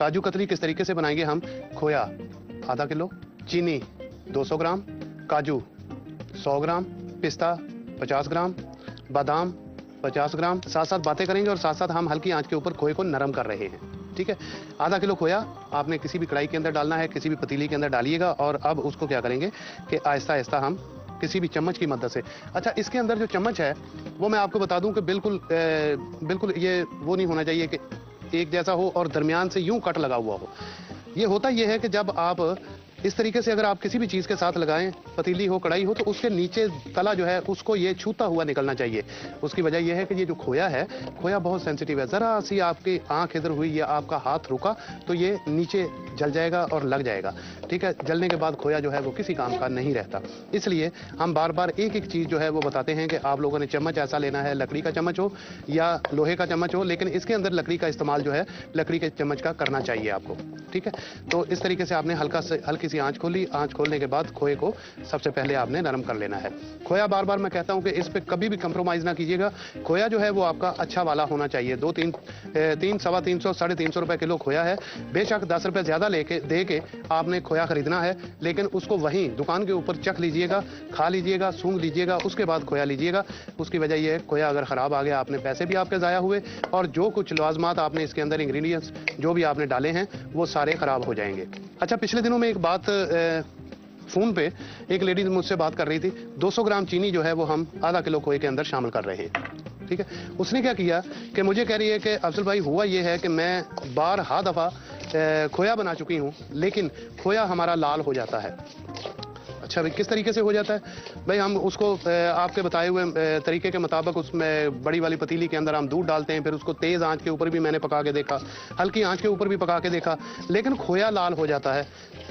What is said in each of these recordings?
काजू कतली किस तरीके से बनाएंगे हम? खोया आधा किलो, चीनी 200 ग्राम, काजू 100 ग्राम, पिस्ता 50 ग्राम, बादाम 50 ग्राम। साथ साथ बातें करेंगे और साथ साथ हम हल्की आंच के ऊपर खोए को नरम कर रहे हैं। ठीक है, आधा किलो खोया आपने किसी भी कढ़ाई के अंदर डालना है, किसी भी पतीली के अंदर डालिएगा और अब उसको क्या करेंगे कि आहिस्ता आहिस्ता हम किसी भी चम्मच की मदद से, अच्छा इसके अंदर जो चम्मच है वो मैं आपको बता दूं कि बिल्कुल ये वो नहीं होना चाहिए कि एक जैसा हो और दरमियान से यूं कट लगा हुआ हो। ये होता ये है कि जब आप इस तरीके से अगर आप किसी भी चीज के साथ लगाएं, पतीली हो कढ़ाई हो, तो उसके नीचे तला जो है उसको ये छूता हुआ निकलना चाहिए। उसकी वजह यह है कि ये जो खोया है, खोया बहुत सेंसिटिव है। जरा सी आपकी आंख इधर हुई या आपका हाथ रुका तो ये नीचे जल जाएगा और लग जाएगा। ठीक है, जलने के बाद खोया जो है वो किसी काम का नहीं रहता। इसलिए हम बार बार एक एक चीज जो है वो बताते हैं कि आप लोगों ने चम्मच ऐसा लेना है, लकड़ी का चम्मच हो या लोहे का चम्मच हो, लेकिन इसके अंदर लकड़ी का इस्तेमाल जो है लकड़ी के चम्मच का करना चाहिए आपको। ठीक है, तो इस तरीके से आपने हल्की सी आंच खोली। आंच खोलने के बाद खोए को सबसे पहले आपने नरम कर लेना है। खोया बार बार मैं कहता हूं कि इस पे कभी भी कंप्रोमाइज ना कीजिएगा। खोया जो है वो आपका अच्छा वाला होना चाहिए। 300, 350, 350 रुपए किलो खोया है। बेशक 10 रुपए ज्यादा दे के आपने खोया खरीदना है, लेकिन उसको वहीं दुकान के ऊपर चख लीजिएगा, खा लीजिएगा, सूंघ लीजिएगा, उसके बाद खोया लीजिएगा। उसकी वजह यह है खोया अगर खराब आ गया, आपने पैसे भी आपके जाया हुए और जो कुछ लाजमात आपने इसके अंदर इंग्रेडिएंट्स जो भी आपने डाले हैं वो सारे खराब हो जाएंगे। अच्छा, पिछले दिनों में एक बात फोन पे एक लेडी मुझसे बात कर रही थी। 200 ग्राम चीनी जो है वो हम आधा किलो खोए के अंदर शामिल कर रहे हैं। ठीक है, उसने क्या किया कि मुझे कह रही है कि अफजल भाई हुआ ये है कि मैं बारहा दफा खोया बना चुकी हूं, लेकिन खोया हमारा लाल हो जाता है। अच्छा भाई, किस तरीके से हो जाता है? भाई हम उसको आपके बताए हुए तरीके के मुताबिक उसमें बड़ी वाली पतीली के अंदर हम दूध डालते हैं, फिर उसको तेज आंच के ऊपर भी मैंने पका के देखा, हल्की आंच के ऊपर भी पका के देखा, लेकिन खोया लाल हो जाता है।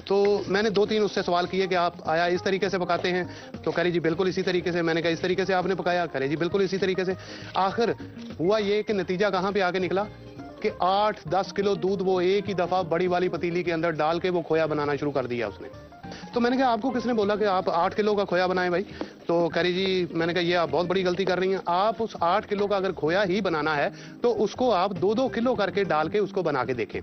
तो मैंने 2-3 उससे सवाल किए कि आप आया इस तरीके से पकाते हैं? तो कह रही जी बिल्कुल इसी तरीके से। मैंने कहा इस तरीके से आपने पकाया? कह रही जी बिल्कुल इसी तरीके से। आखिर हुआ ये कि नतीजा कहां पे आके निकला कि 8-10 किलो दूध वो एक ही दफा बड़ी वाली पतीली के अंदर डाल के वो खोया बनाना शुरू कर दिया उसने। तो मैंने कहा आपको किसने बोला कि आप 8 किलो का खोया बनाएं भाई? तो कह रही जी, मैंने कहा ये आप बहुत बड़ी गलती कर रही हैं। आप उस 8 किलो का अगर खोया ही बनाना है तो उसको आप 2-2 किलो करके डाल के उसको बना के देखें।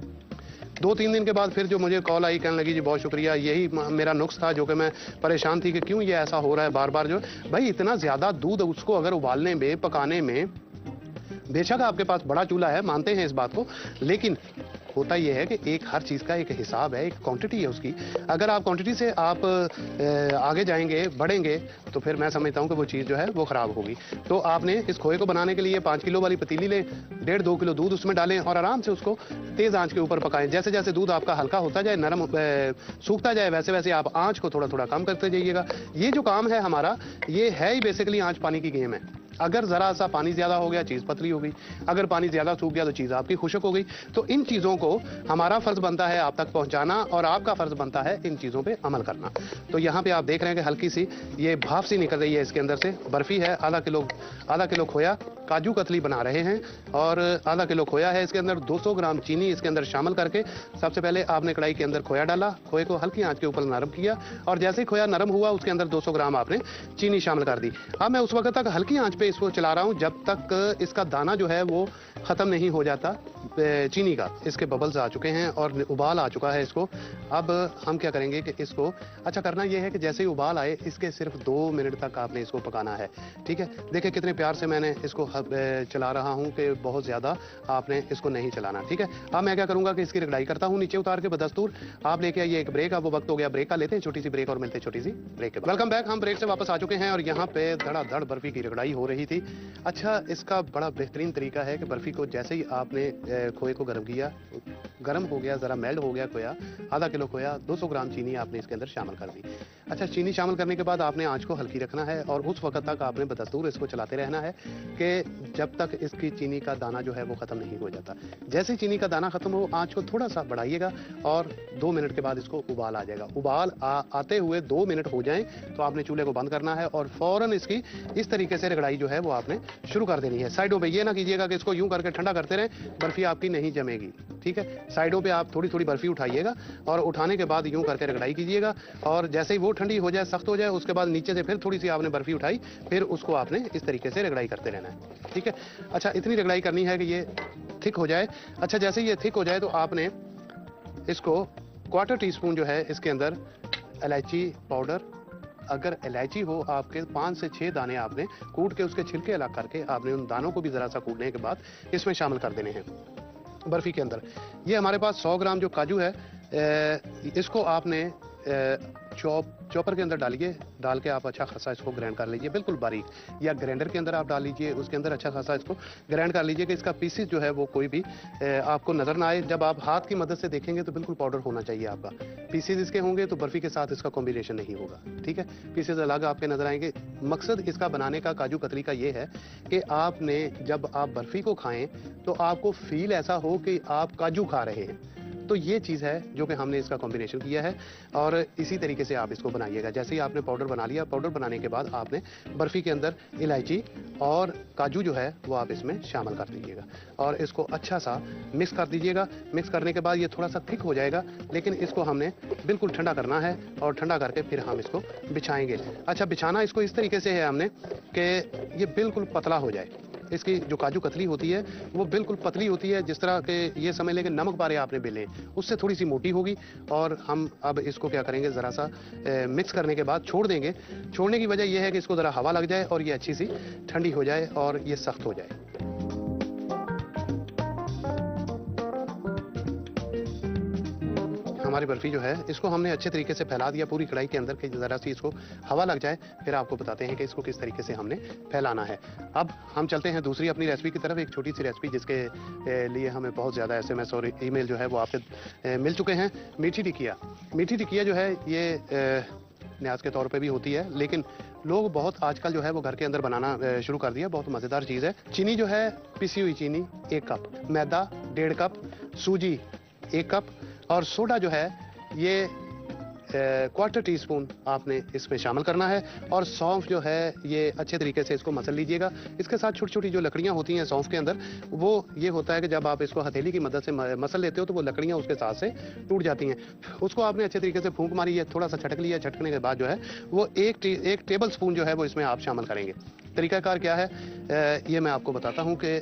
2-3 दिन के बाद फिर जो मुझे कॉल आई, कहने लगी जी बहुत शुक्रिया, यही मेरा नुक्स था जो कि मैं परेशान थी कि क्यों ये ऐसा हो रहा है बार बार। जो भाई इतना ज्यादा दूध उसको अगर उबालने में, पकाने में, बेशक आपके पास बड़ा चूल्हा है, मानते हैं इस बात को, लेकिन होता यह है कि एक हर चीज का एक हिसाब है, एक क्वांटिटी है उसकी। अगर आप क्वांटिटी से आप आगे जाएंगे, बढ़ेंगे, तो फिर मैं समझता हूं कि वो चीज जो है वो खराब होगी। तो आपने इस खोए को बनाने के लिए 5 किलो वाली पतीली लें, 1.5-2 किलो दूध उसमें डालें और आराम से उसको तेज आंच के ऊपर पकाएं। जैसे जैसे दूध आपका हल्का होता जाए, नरम सूखता जाए, वैसे वैसे आप आंच को थोड़ा थोड़ा कम करते जाइएगा। ये जो काम है हमारा, ये है ही बेसिकली आंच पानी की गेम है। अगर जरा सा पानी ज्यादा हो गया, चीज पतली हो गई। अगर पानी ज्यादा सूख गया तो चीज आपकी खुश्क हो गई। तो इन चीजों को हमारा फर्ज बनता है आप तक पहुंचाना और आपका फर्ज बनता है इन चीजों पे अमल करना। तो यहाँ पे आप देख रहे हैं कि हल्की सी ये भाप सी निकल रही है इसके अंदर से। बर्फी है, आधा किलो खोया, काजू कतली बना रहे हैं और आधा किलो खोया है। इसके अंदर 200 ग्राम चीनी इसके अंदर शामिल करके सबसे पहले आपने कढ़ाई के अंदर खोया डाला, खोए को हल्की आंच के ऊपर नरम किया और जैसे ही खोया नरम हुआ उसके अंदर 200 ग्राम आपने चीनी शामिल कर दी। अब मैं उस वक्त तक हल्की आंच पे इसको चला रहा हूं जब तक इसका दाना जो है वो खत्म नहीं हो जाता चीनी का। इसके बबल्स आ चुके हैं और उबाल आ चुका है इसको। अब हम क्या करेंगे कि इसको, अच्छा करना यह है कि जैसे ही उबाल आए इसके सिर्फ 2 मिनट तक आपने इसको पकाना है। ठीक है, देखिए कितने प्यार से मैंने इसको चला रहा हूं कि बहुत ज्यादा आपने इसको नहीं चलाना। ठीक है, अब मैं क्या करूंगा कि इसकी रगड़ाई करता हूं नीचे उतार के बदस्तूर। आप लेके आइए एक ब्रेक। अब वो वक्त हो गया ब्रेक का, लेते हैं छोटी सी ब्रेक और मिलते हैं छोटी सी ब्रेक के बाद। वेलकम बैक, हम ब्रेक से वापस आ चुके हैं और यहाँ पे धड़ाधड़ बर्फी की रगड़ाई हो रही थी। अच्छा, इसका बड़ा बेहतरीन तरीका है कि बर्फी को जैसे ही आपने खोए को गर्म किया, गर्म हो गया, जरा मेल्ट हो गया खोया, आधा किलो खोया, 200 ग्राम चीनी आपने इसके अंदर शामिल कर दी। अच्छा, चीनी शामिल करने के बाद आपने आंच को हल्की रखना है और उस वक्त तक आपने बदस्तूर इसको चलाते रहना है कि जब तक इसकी चीनी का दाना जो है वो खत्म नहीं हो जाता। जैसे ही चीनी का दाना खत्म हो, आंच को थोड़ा सा बढ़ाइएगा और 2 मिनट के बाद इसको उबाल आ जाएगा। उबाल आते हुए 2 मिनट हो जाएं तो आपने चूल्हे को बंद करना है और फौरन इसकी इस तरीके से रगड़ाई जो है वो आपने शुरू कर देनी है। साइडों पे ये ना कीजिएगा कि इसको यूं करके ठंडा करते रहें, बर्फी आपकी नहीं जमेगी। ठीक है, साइडों पे आप थोड़ी थोड़ी बर्फी उठाइएगा और उठाने के बाद यूं करके रगड़ाई कीजिएगा और जैसे ही वो ठंडी हो जाए, सख्त हो जाए, उसके बाद नीचे से फिर थोड़ी सी आपने बर्फी उठाई, फिर उसको आपने इस तरीके से रगड़ाई करते रहना है। ठीक है, अच्छा इतनी रगड़ाई करनी है कि ये थिक हो जाए। अच्छा, जैसे ये थिक हो जाए तो आपने इसको क्वार्टर टी स्पून जो है इसके अंदर इलायची पाउडर, अगर इलायची हो आपके 5 से 6 दाने आपने कूट के उसके छिलके अलग करके आपने उन दानों को भी ज़रा सा कूटने के बाद इसमें शामिल कर देने हैं बर्फ़ी के अंदर। ये हमारे पास 100 ग्राम जो काजू है, इसको आपने चॉपर के अंदर डालिए, डाल के आप अच्छा खासा इसको ग्राइंड कर लीजिए बिल्कुल बारीक, या ग्राइंडर के अंदर आप डाल लीजिए, उसके अंदर अच्छा खासा इसको ग्राइंड कर लीजिए कि इसका पीसेस जो है वो कोई भी आपको नज़र ना आए। जब आप हाथ की मदद से देखेंगे तो बिल्कुल पाउडर होना चाहिए आपका। पीसेस इसके होंगे तो बर्फ़ी के साथ इसका कॉम्बिनेशन नहीं होगा, ठीक है। पीसेस अलग आपके नज़र आएंगे। मकसद इसका बनाने का काजू कतली का ये है कि आपने जब आप बर्फ़ी को खाएं तो आपको फील ऐसा हो कि आप काजू खा रहे हैं। तो ये चीज़ है जो कि हमने इसका कॉम्बिनेशन किया है, और इसी तरीके से आप इसको बनाइएगा। जैसे ही आपने पाउडर बना लिया, पाउडर बनाने के बाद आपने बर्फ़ी के अंदर इलायची और काजू जो है वो आप इसमें शामिल कर दीजिएगा और इसको अच्छा सा मिक्स कर दीजिएगा। मिक्स करने के बाद ये थोड़ा सा थिक हो जाएगा, लेकिन इसको हमने बिल्कुल ठंडा करना है और ठंडा करके फिर हम इसको बिछाएंगे। अच्छा, बिछाना इसको इस तरीके से है हमने कि ये बिल्कुल पतला हो जाए। इसकी जो काजू कतली होती है वो बिल्कुल पतली होती है, जिस तरह के ये समझ लें कि नमक बारे आपने बेले, उससे थोड़ी सी मोटी होगी। और हम अब इसको क्या करेंगे, ज़रा सा मिक्स करने के बाद छोड़ देंगे। छोड़ने की वजह यह है कि इसको ज़रा हवा लग जाए और ये अच्छी सी ठंडी हो जाए और ये सख्त हो जाए। हमारी बर्फ़ी जो है इसको हमने अच्छे तरीके से फैला दिया पूरी कढ़ाई के अंदर कि ज़रा सी इसको हवा लग जाए। फिर आपको बताते हैं कि इसको किस तरीके से हमने फैलाना है। अब हम चलते हैं दूसरी अपनी रेसिपी की तरफ, एक छोटी सी रेसिपी जिसके लिए हमें बहुत ज़्यादा SMS और ईमेल जो है वो आपके मिल चुके हैं। मीठी टिकिया। मीठी टिकिया जो है ये न्याज के तौर पे भी होती है, लेकिन लोग बहुत आजकल जो है वो घर के अंदर बनाना शुरू कर दिया। बहुत मज़ेदार चीज़ है। चीनी जो है, पिसी हुई चीनी 1 कप, मैदा 1.5 कप, सूजी 1 कप और सोडा जो है ये क्वार्टर टी स्पून आपने इसमें शामिल करना है। और सौंफ जो है ये अच्छे तरीके से इसको मसल लीजिएगा। इसके साथ छोटी छोटी जो लकड़ियाँ होती हैं सौंफ के अंदर, वो ये होता है कि जब आप इसको हथेली की मदद से मसल लेते हो तो वो लकड़ियाँ उसके साथ से टूट जाती हैं। उसको आपने अच्छे तरीके से फूंक मारी है, थोड़ा सा छटक लिया। छटकने के बाद जो है वो एक टेबल स्पून जो है वो इसमें आप शामिल करेंगे। तरीकाकार क्या है ये मैं आपको बताता हूँ कि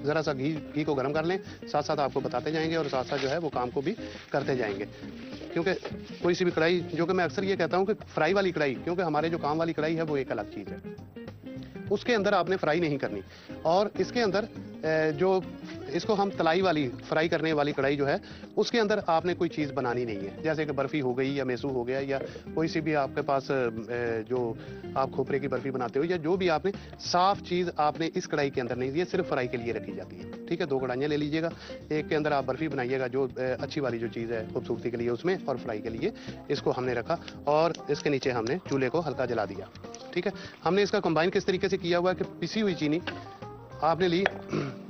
ज़रा सा घी को गर्म कर लें, साथ साथ आपको बताते जाएंगे और साथ साथ जो है वो काम को भी करते जाएंगे। क्योंकि कोई सी भी कढ़ाई, जो कि मैं अक्सर ये कहता हूँ कि फ्राई वाली कढ़ाई, क्योंकि हमारे जो काम वाली कढ़ाई है वो एक अलग चीज़ है, उसके अंदर आपने फ्राई नहीं करनी। और इसके अंदर जो इसको हम तलाई वाली फ्राई करने वाली कढ़ाई जो है उसके अंदर आपने कोई चीज़ बनानी नहीं है, जैसे कि बर्फ़ी हो गई या मेसू हो गया या कोई सी भी आपके पास जो आप खोपरे की बर्फ़ी बनाते हो या जो भी आपने साफ़ चीज़ आपने इस कढ़ाई के अंदर नहीं, ये सिर्फ फ्राई के लिए रखी जाती है। ठीक है, 2 कढ़ाइयाँ ले लीजिएगा, एक के अंदर आप बर्फ़ी बनाइएगा जो अच्छी वाली जो चीज़ है खूबसूरती के लिए उसमें, और फ्राई के लिए इसको हमने रखा और इसके नीचे हमने चूल्हे को हल्का जला दिया। ठीक है, हमने इसका कंबाइन किस तरीके से किया हुआ है कि पिसी हुई चीनी आपने ली,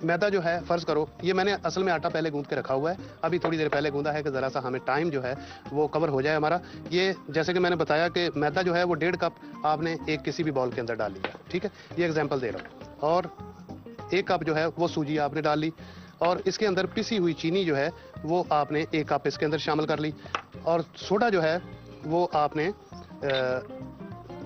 मैदा जो है फ़र्ज़ करो, ये मैंने असल में आटा पहले गूंद के रखा हुआ है, अभी थोड़ी देर पहले गूंदा है कि ज़रा सा हमें टाइम जो है वो कवर हो जाए हमारा। ये जैसे कि मैंने बताया कि मैदा जो है वो 1.5 कप आपने एक किसी भी बाउल के अंदर डाल लिया। ठीक है, ये एग्जांपल दे रहा हूँ। और 1 कप जो है वो सूजी आपने डाल ली और इसके अंदर पिसी हुई चीनी जो है वो आपने 1 कप इसके अंदर शामिल कर ली। और सोडा जो है वो आपने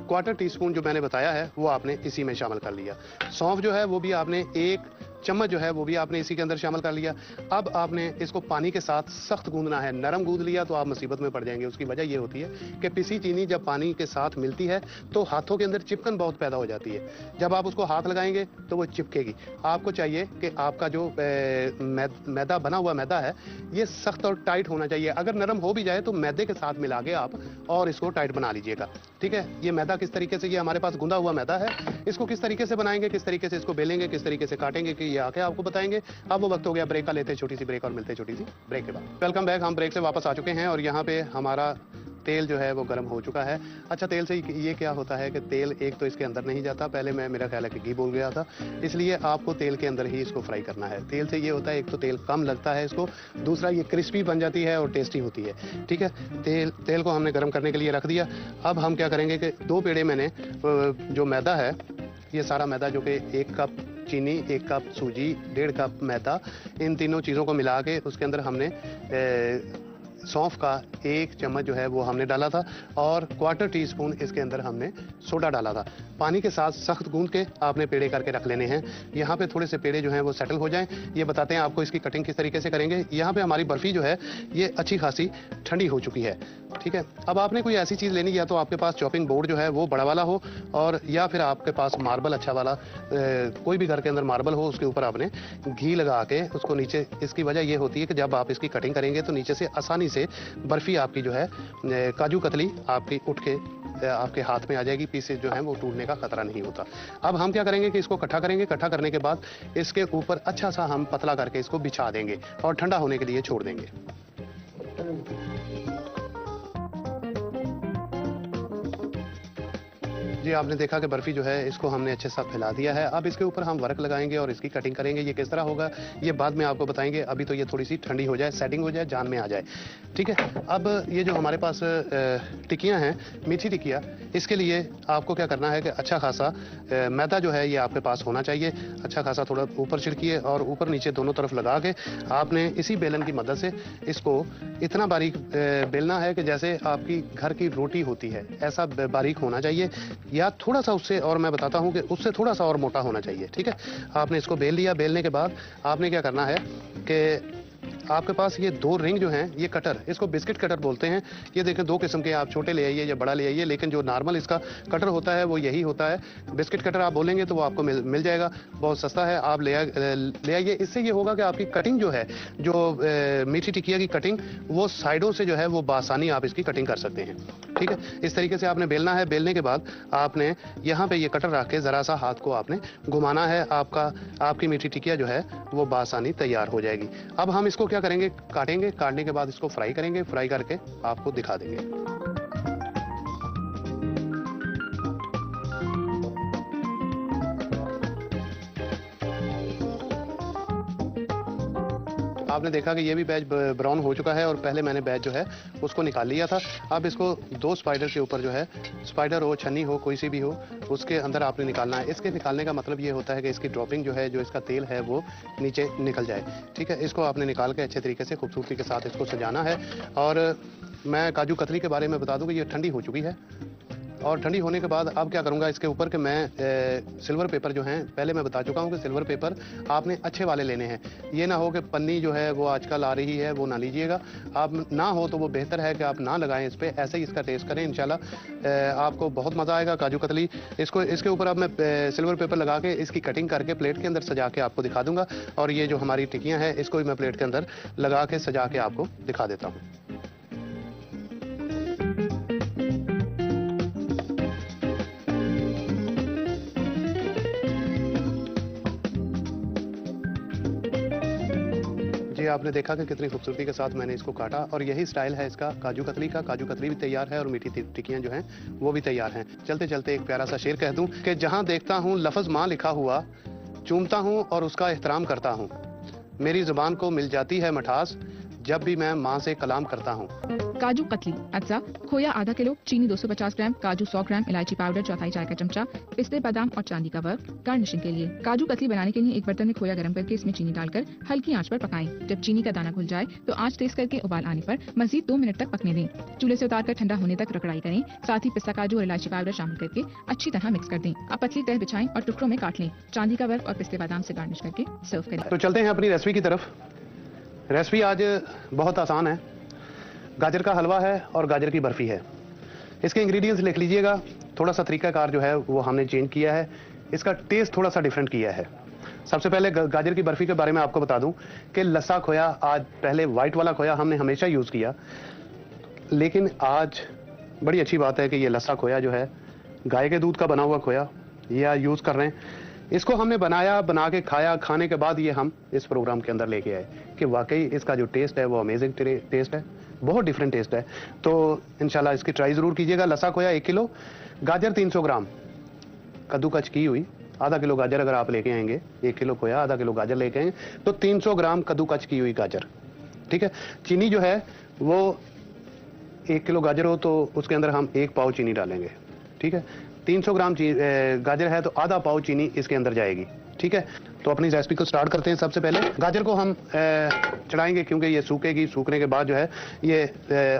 क्वार्टर टी स्पून जो मैंने बताया है वो आपने इसी में शामिल कर लिया। सौंफ जो है वो भी आपने 1 चम्मच जो है वो भी आपने इसी के अंदर शामिल कर लिया। अब आपने इसको पानी के साथ सख्त गूंदना है, नरम गूंद लिया तो आप मुसीबत में पड़ जाएंगे। उसकी वजह ये होती है कि पिसी चीनी जब पानी के साथ मिलती है तो हाथों के अंदर चिपकन बहुत पैदा हो जाती है। जब आप उसको हाथ लगाएंगे तो वो चिपकेगी। आपको चाहिए कि आपका जो मैदा बना हुआ मैदा है ये सख्त और टाइट होना चाहिए। अगर नरम हो भी जाए तो मैदे के साथ मिला के आप और इसको टाइट बना लीजिएगा। ठीक है, ये मैदा किस तरीके से, ये हमारे पास गूंदा हुआ मैदा है, इसको किस तरीके से बनाएंगे, किस तरीके से इसको बेलेंगे, किस तरीके से काटेंगे कि ये आके आपको बताएंगे। अब वो वक्त हो गया ब्रेक का, लेते हैं छोटी सी ब्रेक और मिलते हैं छोटी सी ब्रेक के बाद। वेलकम बैक, हम ब्रेक से वापस आ चुके हैं और यहाँ पे हमारा तेल जो है वो गर्म हो चुका है। अच्छा, तेल से ये क्या होता है कि तेल एक तो इसके अंदर नहीं जाता, पहले मैं मेरा ख्याल है कि घी बोल गया था, इसलिए आपको तेल के अंदर ही इसको फ्राई करना है। तेल से ये होता है एक तो तेल कम लगता है इसको, दूसरा ये क्रिस्पी बन जाती है और टेस्टी होती है। ठीक है, तेल को हमने गर्म करने के लिए रख दिया। अब हम क्या करेंगे कि 2 पेड़े मैंने जो मैदा है, ये सारा मैदा जो कि 1 कप चीनी, 1 कप सूजी, 1.5 कप मैदा, इन तीनों चीज़ों को मिला के उसके अंदर हमने सौंफ का 1 चम्मच जो है वो हमने डाला था और क्वार्टर टीस्पून इसके अंदर हमने सोडा डाला था। पानी के साथ सख्त गूंद के आपने पेड़े करके रख लेने हैं। यहाँ पे थोड़े से पेड़े जो हैं वो सेटल हो जाएं। ये बताते हैं आपको इसकी कटिंग किस तरीके से करेंगे। यहाँ पे हमारी बर्फी जो है ये अच्छी खासी ठंडी हो चुकी है, ठीक है। अब आपने कोई ऐसी चीज़ लेनी, या तो आपके पास चॉपिंग बोर्ड जो है वो बड़ा वाला हो, और या फिर आपके पास मार्बल अच्छा वाला, कोई भी घर के अंदर मार्बल हो, उसके ऊपर आपने घी लगा के उसको नीचे, इसकी वजह ये होती है कि जब आप इसकी कटिंग करेंगे तो नीचे से आसानी से बर्फी आपकी जो है काजू कतली आपकी उठ के आपके हाथ में आ जाएगी। पीसेज जो हैं वो टूटने का खतरा नहीं होता। अब हम क्या करेंगे कि इसको इकट्ठा करेंगे। इकट्ठा करने के बाद इसके ऊपर अच्छा सा हम पतला करके इसको बिछा देंगे और ठंडा होने के लिए छोड़ देंगे। जी, आपने देखा कि बर्फी जो है इसको हमने अच्छे से फैला दिया है। अब इसके ऊपर हम वर्क लगाएंगे और इसकी कटिंग करेंगे। ये किस तरह होगा ये बाद में आपको बताएंगे। अभी तो ये थोड़ी सी ठंडी हो जाए, सेटिंग हो जाए, जान में आ जाए, ठीक है। अब ये जो हमारे पास टिक्कियाँ हैं, मीठी टिक्कियाँ, इसके लिए आपको क्या करना है कि अच्छा खासा मैदा जो है ये आपके पास होना चाहिए। अच्छा खासा थोड़ा ऊपर छिड़किए और ऊपर नीचे दोनों तरफ लगा के आपने इसी बेलन की मदद से इसको इतना बारीक बेलना है कि जैसे आपकी घर की रोटी होती है, ऐसा बारीक होना चाहिए, या थोड़ा सा उससे, और मैं बताता हूं कि उससे थोड़ा सा और मोटा होना चाहिए, ठीक है। आपने इसको बेल लिया। बेलने के बाद आपने क्या करना है कि आपके पास ये 2 रिंग जो हैं, ये कटर, इसको बिस्किट कटर बोलते हैं। ये देखें 2 किस्म के, आप छोटे ले आइए या बड़ा ले आइए, लेकिन जो नॉर्मल इसका कटर होता है वो यही होता है। बिस्किट कटर आप बोलेंगे तो वो आपको मिल जाएगा, बहुत सस्ता है, आप ले आइए। इससे ये होगा कि आपकी कटिंग जो है, जो मीठी टिकिया की कटिंग, वो साइडों से जो है वो बासानी आप इसकी कटिंग कर सकते हैं, ठीक है। इस तरीके से आपने बेलना है। बेलने के बाद आपने यहाँ पे ये कटर रख के ज़रा सा हाथ को आपने घुमाना है। आपकी मीठी टिकिया जो है वो बासानी तैयार हो जाएगी। अब हम इसको क्या करेंगे, काटेंगे। काटने के बाद इसको फ्राई करेंगे। फ्राई करके आपको दिखा देंगे। आपने देखा कि ये भी बैच ब्राउन हो चुका है और पहले मैंने बैच जो है उसको निकाल लिया था। अब इसको 2 स्पाइडर के ऊपर जो है, स्पाइडर हो, छन्नी हो, कोई सी भी हो, उसके अंदर आपने निकालना है। इसके निकालने का मतलब ये होता है कि इसकी ड्रॉपिंग जो है, जो इसका तेल है वो नीचे निकल जाए, ठीक है। इसको आपने निकाल के अच्छे तरीके से खूबसूरती के साथ इसको सजाना है। और मैं काजू कतली के बारे में बता दूं कि ये ठंडी हो चुकी है, और ठंडी होने के बाद अब क्या करूंगा इसके ऊपर कि मैं सिल्वर पेपर जो हैं, पहले मैं बता चुका हूं कि सिल्वर पेपर आपने अच्छे वाले लेने हैं। ये ना हो कि पन्नी जो है वो आजकल आ रही है, वो ना लीजिएगा। आप ना हो तो वो बेहतर है कि आप ना लगाएं इस पर, ऐसे ही इसका टेस्ट करें। इंशाल्लाह आपको बहुत मज़ा आएगा काजू कतली। इसके ऊपर अब मैं सिल्वर पेपर लगा के इसकी कटिंग करके प्लेट के अंदर सजा के आपको दिखा दूंगा। और ये जो हमारी टिक्कियाँ हैं इसको भी मैं प्लेट के अंदर लगा के सजा के आपको दिखा देता हूँ। आपने देखा कि कितनी खूबसूरती के साथ मैंने इसको काटा, और यही स्टाइल है इसका काजू कतली का। काजू कतली भी तैयार है और मीठी टिक्कियां जो हैं वो भी तैयार हैं। चलते चलते एक प्यारा सा शेर कह दूं कि जहां देखता हूं लफ्ज माँ लिखा हुआ, चूमता हूं और उसका एहतराम करता हूं। मेरी जुबान को मिल जाती है मिठास जब भी मैं माँ से कलाम करता हूँ। काजू कतली अज्जा, खोया आधा किलो, चीनी 250 ग्राम, काजू 100 ग्राम, इलायची पाउडर 1/4 चाय का चमचा, पिस्ते, बादाम और चांदी का वर्क। गार्निशिंग के लिए काजू कतली बनाने के लिए एक बर्तन में खोया गर्म करके इसमें चीनी डालकर हल्की आंच पर पकाएं। जब चीनी का दाना घुल जाए तो आंच तेज करके उबाल आने पर मजीद 2 मिनट तक पकने दें। चूल्हे से उतारकर ठंडा होने तक रगड़ाई करें। साथ ही पिस्ता, काजू और इलायची पाउडर शामिल करके अच्छी तरह मिक्स कर दें। अब पतली तह बिछाएं और टुकड़ों में काट लें। चांदी का वर्क और पिस्ते बादाम से गार्निश करके सर्व करें। तो चलते हैं अपनी रेसिपी की तरफ। रेसिपी आज बहुत आसान है। गाजर का हलवा है और गाजर की बर्फी है। इसके इंग्रेडिएंट्स लिख लीजिएगा। थोड़ा सा तरीकाकार जो है वो हमने चेंज किया है, इसका टेस्ट थोड़ा सा डिफरेंट किया है। सबसे पहले गाजर की बर्फी के बारे में आपको बता दूं कि लस्सा खोया, आज पहले वाइट वाला खोया हमने हमेशा यूज़ किया, लेकिन आज बड़ी अच्छी बात है कि ये लस्सा खोया जो है गाय के दूध का बना हुआ खोया ये यूज़ कर रहे हैं। इसको हमने बनाया, बना के खाया, खाने के बाद ये हम इस प्रोग्राम के अंदर लेके आए कि वाकई इसका जो टेस्ट है वो अमेजिंग टेस्ट है, बहुत डिफरेंट टेस्ट है। तो इंशाल्लाह इसकी ट्राई ज़रूर कीजिएगा। लस्सा खोया 1 किलो, गाजर 300 ग्राम कद्दूकस की हुई, आधा किलो गाजर अगर आप लेके आएंगे, 1 किलो खोया आधा किलो गाजर लेके आएंगे तो 300 ग्राम कद्दूकस की हुई गाजर, ठीक है। चीनी जो है वो 1 किलो गाजर हो तो उसके अंदर हम 1 पाव चीनी डालेंगे, ठीक है। 300 ग्राम गाजर है तो आधा पाव चीनी इसके अंदर जाएगी, ठीक है। तो अपनी रेसिपी को स्टार्ट करते हैं। सबसे पहले गाजर को हम चढ़ाएंगे, क्योंकि ये सूखेगी। सूखने के बाद जो है ये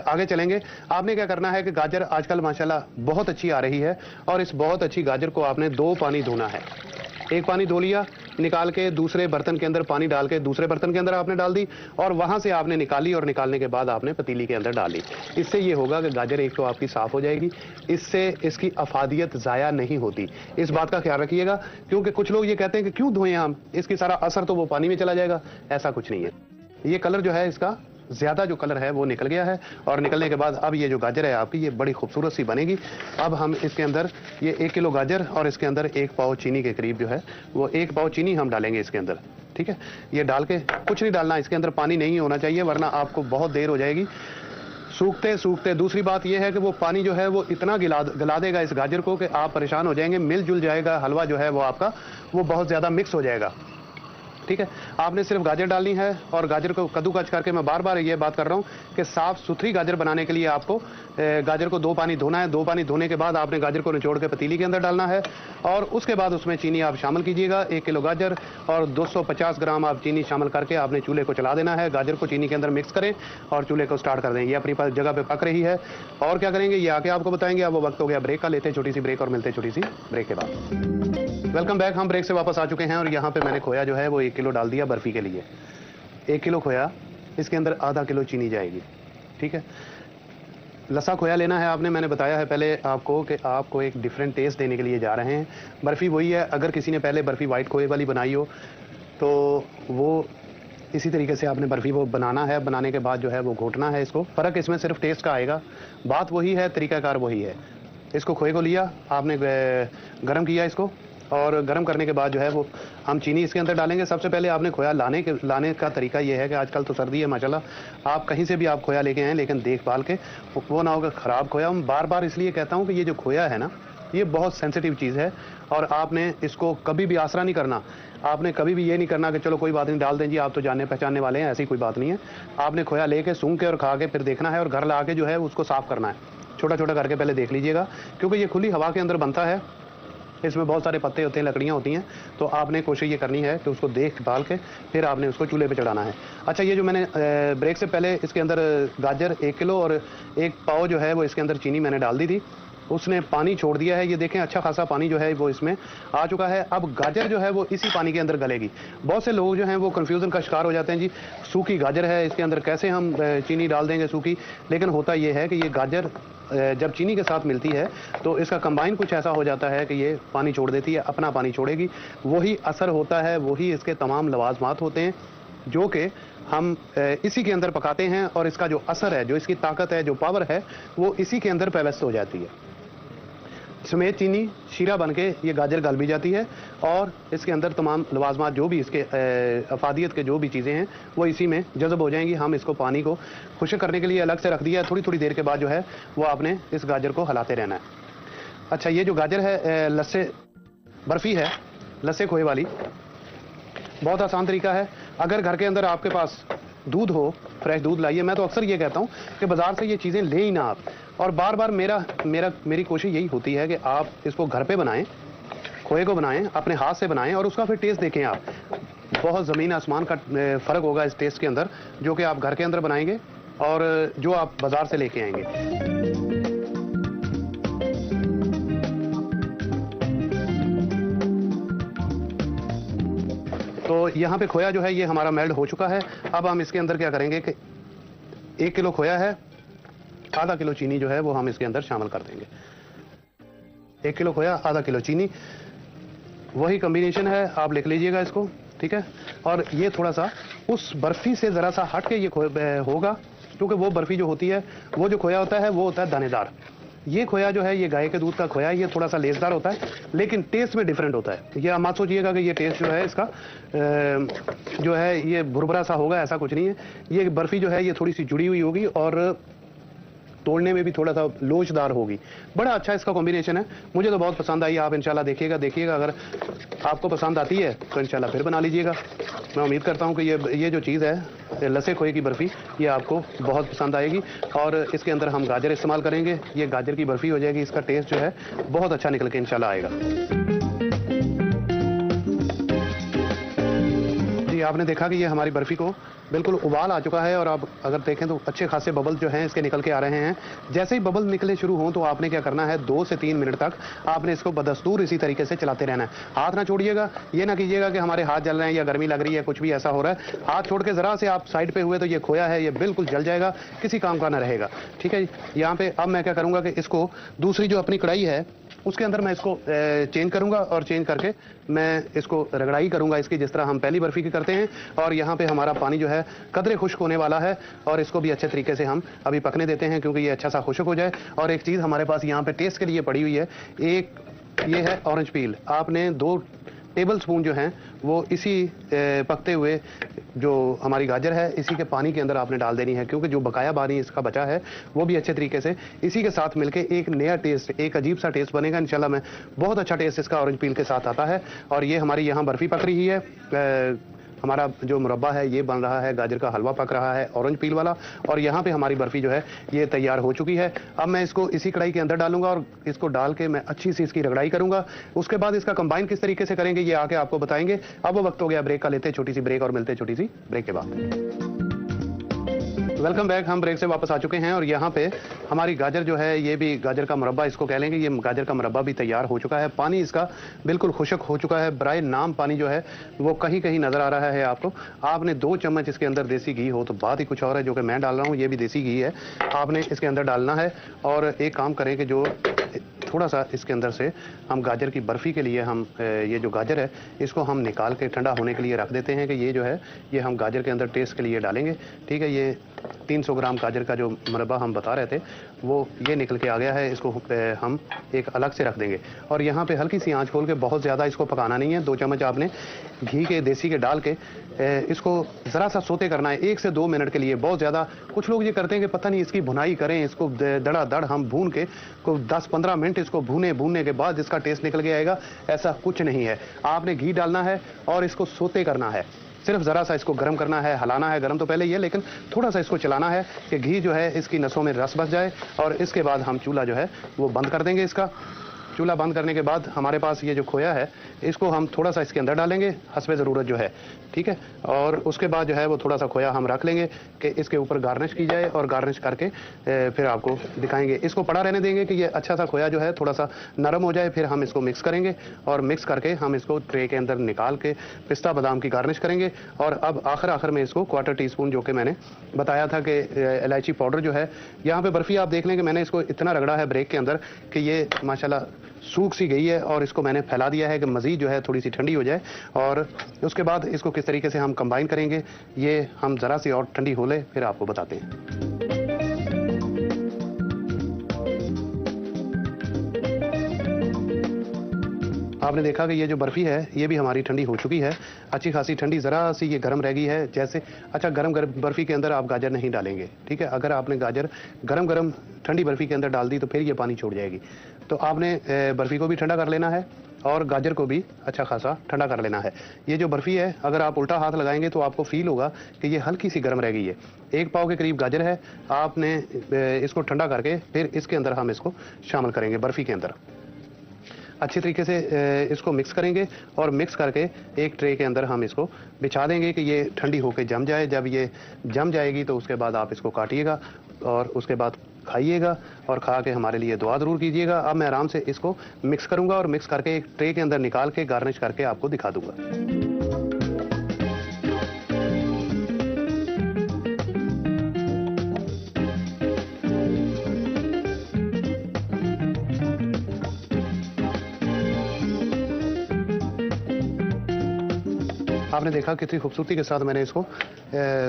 आगे चलेंगे। आपने क्या करना है कि गाजर आजकल माशाल्लाह बहुत अच्छी आ रही है, और इस बहुत अच्छी गाजर को आपने 2 पानी धोना है। एक पानी धो लिया, निकाल के दूसरे बर्तन के अंदर पानी डाल के दूसरे बर्तन के अंदर आपने डाल दी, और वहां से आपने निकाली, और निकालने के बाद आपने पतीली के अंदर डाली। इससे ये होगा कि गाजर एक तो आपकी साफ हो जाएगी, इससे इसकी अफादियत ज़ाया नहीं होती। इस बात का ख्याल रखिएगा, क्योंकि कुछ लोग ये कहते हैं कि क्यों धोएं हम, इसकी सारा असर तो वो पानी में चला जाएगा। ऐसा कुछ नहीं है। ये कलर जो है इसका ज्यादा जो कलर है वो निकल गया है, और निकलने के बाद अब ये जो गाजर है आपकी ये बड़ी खूबसूरत सी बनेगी। अब हम इसके अंदर ये 1 किलो गाजर और इसके अंदर 1 पाव चीनी के करीब जो है वो 1 पाव चीनी हम डालेंगे इसके अंदर। ठीक है, ये डाल के कुछ नहीं डालना, इसके अंदर पानी नहीं होना चाहिए, वरना आपको बहुत देर हो जाएगी सूखते सूखते। दूसरी बात यह है कि वो पानी जो है वो इतना गला देगा इस गाजर को कि आप परेशान हो जाएंगे, मिलजुल जाएगा हलवा जो है वो आपका, वो बहुत ज्यादा मिक्स हो जाएगा। ठीक है, आपने सिर्फ गाजर डालनी है, और गाजर को कद्दूकस करके, मैं बार बार ये बात कर रहा हूँ कि साफ सुथरी गाजर बनाने के लिए आपको गाजर को 2 पानी धोना है। 2 पानी धोने के बाद आपने गाजर को निचोड़ के पतीली के अंदर डालना है, और उसके बाद उसमें चीनी आप शामिल कीजिएगा। 1 किलो गाजर और 250 ग्राम आप चीनी शामिल करके आपने चूल्हे को चला देना है। गाजर को चीनी के अंदर मिक्स करें और चूल्हे को स्टार्ट कर दें। ये अपनी जगह पे पक रही है, और क्या करेंगे ये आके आपको बताएंगे। अब वो वक्त हो गया ब्रेक का, लेते हैं छोटी सी ब्रेक और मिलते हैं छोटी सी ब्रेक के बाद। वेलकम बैक, हम ब्रेक से वापस आ चुके हैं, और यहाँ पे मैंने खोया जो है वो 1 किलो डाल दिया बर्फी के लिए। 1 किलो खोया, इसके अंदर आधा किलो चीनी जाएगी। ठीक है, लसा खोया लेना है आपने। मैंने बताया है पहले आपको कि आपको एक डिफरेंट टेस्ट देने के लिए जा रहे हैं। बर्फी वही है, अगर किसी ने पहले बर्फी वाइट खोए वाली बनाई हो तो वो इसी तरीके से आपने बर्फी वो बनाना है। बनाने के बाद जो है वो घोटना है इसको। फ़र्क इसमें सिर्फ टेस्ट का आएगा, बात वही है, तरीकाकार वही है। इसको खोए को लिया आपने, गर्म किया इसको, और गर्म करने के बाद जो है वो हम चीनी इसके अंदर डालेंगे। सबसे पहले आपने खोया लाने का तरीका ये है कि आजकल तो सर्दी है माशाल्लाह, आप कहीं से भी आप खोया लेके आएँ, लेकिन देखभाल के वो ना होगा ख़राब खोया। हम बार बार इसलिए कहता हूँ कि ये जो खोया है ना, ये बहुत सेंसिटिव चीज़ है, और आपने इसको कभी भी आसरा नहीं करना। आपने कभी भी ये नहीं करना कि चलो कोई बात नहीं डाल दें जी, आप तो जानने पहचानने वाले हैं, ऐसी कोई बात नहीं है। आपने खोया लेके सूंघ के और खा के फिर देखना है, और घर ला के जो है उसको साफ़ करना है। छोटा छोटा करके पहले देख लीजिएगा, क्योंकि ये खुली हवा के अंदर बनता है, इसमें बहुत सारे पत्ते होते हैं, लकड़ियाँ होती हैं, तो आपने कोशिश ये करनी है कि उसको देखभाल के फिर आपने उसको चूल्हे पे चढ़ाना है। अच्छा, ये जो मैंने ब्रेक से पहले इसके अंदर गाजर 1 किलो और 1 पाव जो है वो इसके अंदर चीनी मैंने डाल दी थी, उसने पानी छोड़ दिया है। ये देखें अच्छा खासा पानी जो है वो इसमें आ चुका है। अब गाजर जो है वो इसी पानी के अंदर गलेगी। बहुत से लोग जो हैं वो कंफ्यूजन का शिकार हो जाते हैं, जी सूखी गाजर है, इसके अंदर कैसे हम चीनी डाल देंगे सूखी। लेकिन होता ये है कि ये गाजर जब चीनी के साथ मिलती है तो इसका कंबाइन कुछ ऐसा हो जाता है कि ये पानी छोड़ देती है, अपना पानी छोड़ेगी। वही असर होता है, वही इसके तमाम लवाजमात होते हैं जो कि हम इसी के अंदर पकाते हैं, और इसका जो असर है, जो इसकी ताकत है, जो पावर है, वो इसी के अंदर पैवस्त हो जाती है। समेत चीनी शीरा बन के ये गाजर गल भी जाती है, और इसके अंदर तमाम लवाजमात जो भी इसके अफादियत के जो भी चीज़ें हैं वो इसी में जज़ब हो जाएंगी। हम इसको पानी को खुश्क करने के लिए अलग से रख दिया है। थोड़ी थोड़ी देर के बाद जो है वो आपने इस गाजर को हिलाते रहना है। अच्छा, ये जो गाजर है लस्से बर्फ़ी है, लस्से खोए वाली, बहुत आसान तरीका है। अगर घर के अंदर आपके पास दूध हो, फ्रेश दूध लाइए। मैं तो अक्सर ये कहता हूँ कि बाज़ार से ये चीज़ें ले ही ना आप, और बार बार मेरी कोशिश यही होती है कि आप इसको घर पे बनाएं, खोए को बनाएं, अपने हाथ से बनाएं, और उसका फिर टेस्ट देखें आप। बहुत ज़मीन आसमान का फ़र्क होगा इस टेस्ट के अंदर, जो कि आप घर के अंदर बनाएंगे और जो आप बाज़ार से लेके आएंगे। तो यहाँ पे खोया जो है ये हमारा मेल्ट हो चुका है। अब हम इसके अंदर क्या करेंगे कि 1 किलो खोया है, आधा किलो चीनी जो है वो हम इसके अंदर शामिल कर देंगे। 1 किलो खोया, आधा किलो चीनी, वही कॉम्बिनेशन है, आप लिख लीजिएगा इसको, ठीक है। और ये थोड़ा सा उस बर्फी से ज़रा सा हट के ये होगा, क्योंकि वो बर्फी जो होती है, वो जो खोया होता है वो होता है दानेदार। ये खोया जो है ये गाय के दूध का खोया है, ये थोड़ा सा लेसदार होता है, लेकिन टेस्ट में डिफरेंट होता है। ये आप मत सोचिएगा कि ये टेस्ट जो है इसका जो है ये भुरभुरा सा होगा, ऐसा कुछ नहीं है। ये बर्फी जो है ये थोड़ी सी जुड़ी हुई होगी और तोड़ने में भी थोड़ा सा लोचदार होगी। बड़ा अच्छा इसका कॉम्बिनेशन है, मुझे तो बहुत पसंद आई। आप इंशाल्लाह देखिएगा, अगर आपको पसंद आती है तो इंशाल्लाह फिर बना लीजिएगा। मैं उम्मीद करता हूँ कि ये जो चीज़ है लस्से खोए की बर्फ़ी, ये आपको बहुत पसंद आएगी। और इसके अंदर हम गाजर इस्तेमाल करेंगे, ये गाजर की बर्फ़ी हो जाएगी। इसका टेस्ट जो है बहुत अच्छा निकल के इंशाल्लाह आएगा। आपने देखा कि ये हमारी बर्फ़ी को बिल्कुल उबाल आ चुका है और अब अगर देखें तो अच्छे खासे बबल जो हैं इसके निकल के आ रहे हैं। जैसे ही बबल निकले शुरू हों तो आपने क्या करना है, 2 से 3 मिनट तक आपने इसको बदस्तूर इसी तरीके से चलाते रहना है। हाथ ना छोड़िएगा, ये ना कीजिएगा कि हमारे हाथ जल रहे हैं या गर्मी लग रही है, कुछ भी ऐसा हो रहा है। हाथ छोड़ के ज़रा से आप साइड पे हुए तो ये खोया है, ये बिल्कुल जल जाएगा, किसी काम का ना रहेगा। ठीक है जी। यहाँ पे अब मैं क्या करूँगा कि इसको दूसरी जो अपनी कढ़ाई है उसके अंदर मैं इसको चेंज करूंगा और चेंज करके मैं इसको रगड़ाई करूंगा इसकी, जिस तरह हम पहली बर्फी की करते हैं। और यहाँ पे हमारा पानी जो है कदरे खुश्क होने वाला है और इसको भी अच्छे तरीके से हम अभी पकने देते हैं क्योंकि ये अच्छा सा खुश्क हो जाए। और एक चीज़ हमारे पास यहाँ पे टेस्ट के लिए पड़ी हुई है, एक ये है ऑरेंज पील। आपने 2 टेबल स्पून जो हैं वो इसी पकते हुए जो हमारी गाजर है इसी के पानी के अंदर आपने डाल देनी है, क्योंकि जो बकाया पानी इसका बचा है वो भी अच्छे तरीके से इसी के साथ मिलके एक नया टेस्ट, एक अजीब सा टेस्ट बनेगा इंशाल्लाह। में बहुत अच्छा टेस्ट इसका ऑरेंज पील के साथ आता है। और ये हमारी यहाँ बर्फ़ी पक रही है, हमारा जो मुरब्बा है ये बन रहा है, गाजर का हलवा पक रहा है ऑरेंज पील वाला, और यहाँ पे हमारी बर्फ़ी जो है ये तैयार हो चुकी है। अब मैं इसको इसी कढ़ाई के अंदर डालूंगा और इसको डाल के मैं अच्छी सी इसकी रगड़ाई करूंगा। उसके बाद इसका कंबाइन किस तरीके से करेंगे ये आके आपको बताएंगे। अब वो वक्त हो गया ब्रेक का, लेते छोटी सी ब्रेक और मिलते छोटी सी ब्रेक के बाद। Welcome back. हम ब्रेक से वापस आ चुके हैं और यहाँ पे हमारी गाजर जो है ये भी गाजर का मुरब्बा इसको कह लेंगे, ये गाजर का मुरब्बा भी तैयार हो चुका है। पानी इसका बिल्कुल खुश्क हो चुका है, बराए नाम पानी जो है वो कहीं कहीं नजर आ रहा है आपको। आपने 2 चम्मच इसके अंदर देसी घी हो तो बात ही कुछ और है, जो कि मैं डाल रहा हूँ ये भी देसी घी है, आपने इसके अंदर डालना है। और एक काम करें कि जो थोड़ा सा इसके अंदर से हम गाजर की बर्फ़ी के लिए हम ये जो गाजर है इसको हम निकाल के ठंडा होने के लिए रख देते हैं कि ये जो है ये हम गाजर के अंदर टेस्ट के लिए डालेंगे। ठीक है, ये 300 ग्राम गाजर का जो मुरब्बा हम बता रहे थे वो ये निकल के आ गया है, इसको हम एक अलग से रख देंगे। और यहाँ पे हल्की सी आंच खोल के, बहुत ज़्यादा इसको पकाना नहीं है, 2 चम्मच आपने घी के देसी के डाल के इसको ज़रा सा सोते करना है 1 से 2 मिनट के लिए। बहुत ज़्यादा कुछ लोग ये करते हैं कि पता नहीं इसकी भुनाई करें, इसको दड़ा हम भून के 10-15 मिनट इसको भूनने के बाद इसका टेस्ट निकल के आएगा, ऐसा कुछ नहीं है। आपने घी डालना है और इसको सोते करना है, सिर्फ ज़रा सा इसको गर्म करना है, हलाना है, गर्म तो पहले ही है लेकिन थोड़ा सा इसको चलाना है कि घी जो है इसकी नसों में रस बस जाए। और इसके बाद हम चूल्हा जो है वो बंद कर देंगे। इसका चूल्हा बंद करने के बाद हमारे पास ये जो खोया है इसको हम थोड़ा सा इसके अंदर डालेंगे हस्बे ज़रूरत जो है। ठीक है, और उसके बाद जो है वो थोड़ा सा खोया हम रख लेंगे कि इसके ऊपर गार्निश की जाए और गार्निश करके फिर आपको दिखाएंगे। इसको पड़ा रहने देंगे कि ये अच्छा सा खोया जो है थोड़ा सा नरम हो जाए, फिर हम इसको मिक्स करेंगे और मिक्स करके हम इसको ट्रे के अंदर निकाल के पिस्ता बादाम की गार्निश करेंगे। और अब आखिर में इसको 1/4 टीस्पून जो कि मैंने बताया था कि इलायची पाउडर जो है, यहाँ पे बर्फ़ी आप देख लें कि मैंने इसको इतना रगड़ा है ब्रेक के अंदर कि ये माशाल्लाह सूख सी गई है और इसको मैंने फैला दिया है कि मज़ीद जो है थोड़ी सी ठंडी हो जाए। और उसके बाद इसको किस तरीके से हम कंबाइन करेंगे ये हम ज़रा सी और ठंडी हो ले फिर आपको बताते हैं। आपने देखा कि ये जो बर्फ़ी है ये भी हमारी ठंडी हो चुकी है, अच्छी खासी ठंडी, ज़रा सी ये गर्म रह गई है जैसे। अच्छा, गरम बर्फ़ी के अंदर आप गाजर नहीं डालेंगे, ठीक है। अगर आपने गाजर गरम ठंडी बर्फ़ी के अंदर डाल दी तो फिर ये पानी छोड़ जाएगी। तो आपने बर्फ़ी को भी ठंडा कर लेना है और गाजर को भी अच्छा खासा ठंडा कर लेना है। ये जो बर्फ़ी है अगर आप उल्टा हाथ लगाएंगे तो आपको फील होगा कि ये हल्की सी गर्म रह गई है। 1 पाव के करीब गाजर है, आपने इसको ठंडा करके फिर इसके अंदर हम इसको शामिल करेंगे बर्फ़ी के अंदर। अच्छी तरीके से इसको मिक्स करेंगे और मिक्स करके एक ट्रे के अंदर हम इसको बिछा देंगे कि ये ठंडी होकर जम जाए। जब ये जम जाएगी तो उसके बाद आप इसको काटिएगा और उसके बाद खाइएगा और खा के हमारे लिए दुआ ज़रूर कीजिएगा। अब मैं आराम से इसको मिक्स करूँगा और मिक्स करके एक ट्रे के अंदर निकाल के गार्निश करके आपको दिखा दूँगा। आपने देखा कितनी खूबसूरती के साथ मैंने इसको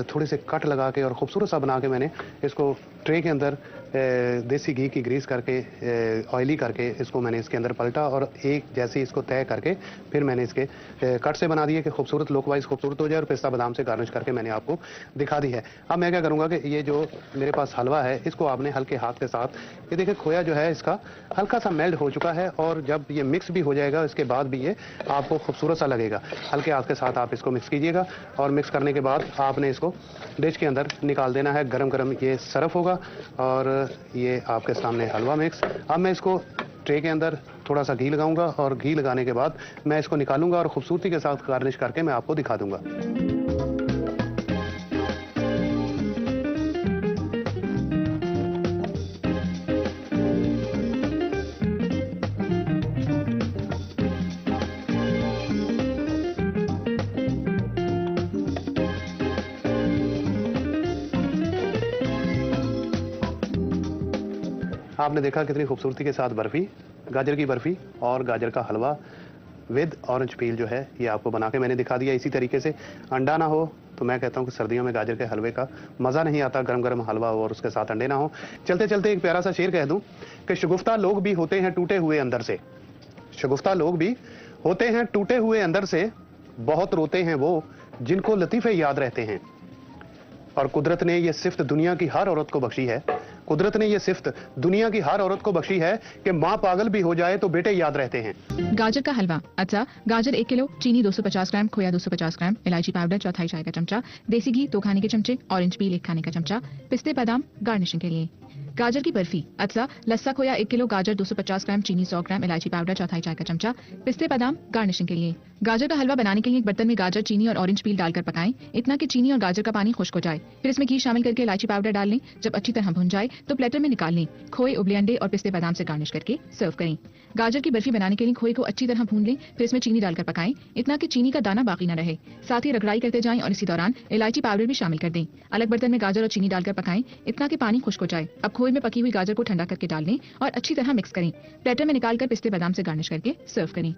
थोड़ी से कट लगा के और ख़ूबसूरत सा बना के मैंने इसको ट्रे के अंदर देसी घी की ग्रीस करके ऑयली करके इसको मैंने इसके अंदर पलटा और एक जैसे इसको तय करके फिर मैंने इसके कट से बना दिए कि खूबसूरत लुक वाइज खूबसूरत हो जाए और पिस्ता बादाम से गार्निश करके मैंने आपको दिखा दी है। अब मैं क्या करूँगा कि ये जो मेरे पास हलवा है इसको आपने हल्के हाथ के साथ, ये देखिए खोया जो है इसका हल्का सा मेल्ट हो चुका है और जब ये मिक्स भी हो जाएगा इसके बाद भी ये आपको खूबसूरत सा लगेगा। हल्के हाथ के साथ आप इसको मिक्स कीजिएगा और मिक्स करने के बाद आपने इसको डिश के अंदर निकाल देना है। गरम ये सर्व होगा और ये आपके सामने हलवा मिक्स। अब मैं इसको ट्रे के अंदर थोड़ा सा घी लगाऊंगा और घी लगाने के बाद मैं इसको निकालूंगा और खूबसूरती के साथ गार्निश करके मैं आपको दिखा दूंगा। आपने देखा कितनी खूबसूरती के साथ बर्फी, गाजर की बर्फी और गाजर का हलवा विद ऑरेंज पील जो है ये आपको बना के मैंने दिखा दिया। इसी तरीके से अंडा ना हो तो मैं कहता हूँ कि सर्दियों में गाजर के हलवे का मज़ा नहीं आता, गरम गरम हलवा हो और उसके साथ अंडे ना हो। चलते चलते एक प्यारा सा शेर कह दूं कि शगुफ्ता लोग भी होते हैं टूटे हुए अंदर से, शगुफ्ता लोग भी होते हैं टूटे हुए अंदर से, बहुत रोते हैं वो जिनको लतीफ़े याद रहते हैं। और कुदरत ने ये सिफ्त दुनिया की हर औरत को बख्शी है, कुदरत ने ये सिफ्त दुनिया की हर औरत को बख्शी है कि माँ पागल भी हो जाए तो बेटे याद रहते हैं। गाजर का हलवा। अच्छा, गाजर 1 किलो, चीनी 250 ग्राम, खोया 250 ग्राम, इलायची पाउडर चौथाई चाय का चमचा, देसी घी 2 खाने के चमचे, ऑरेंज पील 1 खाने का चमचा, पिस्ते बादाम गार्निशिंग के लिए। गाजर की बर्फी। अच्छा, लस्सा खोया 1 किलो, गाजर 250 ग्राम, चीनी 100 ग्राम, इलायची पाउडर चौथाई चाय का चमचा, पिस्ते बादाम गार्निशिंग के लिए। गाजर का हलवा बनाने के लिए एक बर्तन में गाजर, चीनी और ऑरेंज पील डालकर पकाएं, इतना कि चीनी और गाजर का पानी खुश्क हो जाए। फिर इसमें घी शामिल करके इलायची पाउडर डाल लें। जब अच्छी तरह भुन जाए तो प्लेटर में निकाल लें। खोए, उबले अंडे और पिस्ते बादाम से गार्निश करके सर्व करें। गाजर की बर्फी बनाने के लिए खोए को अच्छी तरह भून लें, फिर इसमें चीनी डालकर पकाएं, इतना कि चीनी का दाना बाकी न रहे। साथ ही रगड़ाई करते जाएं और इसी दौरान इलायची पाउडर भी शामिल कर दें। अलग बर्तन में गाजर और चीनी डालकर पकाएं, इतना कि पानी खुश्क हो जाए। अब खोए में पकी हुई गाजर को ठंडा करके डाल लें और अच्छी तरह मिक्स करें। प्लेटर में निकालकर पिस्ते बादाम से गार्निश करके सर्व करें।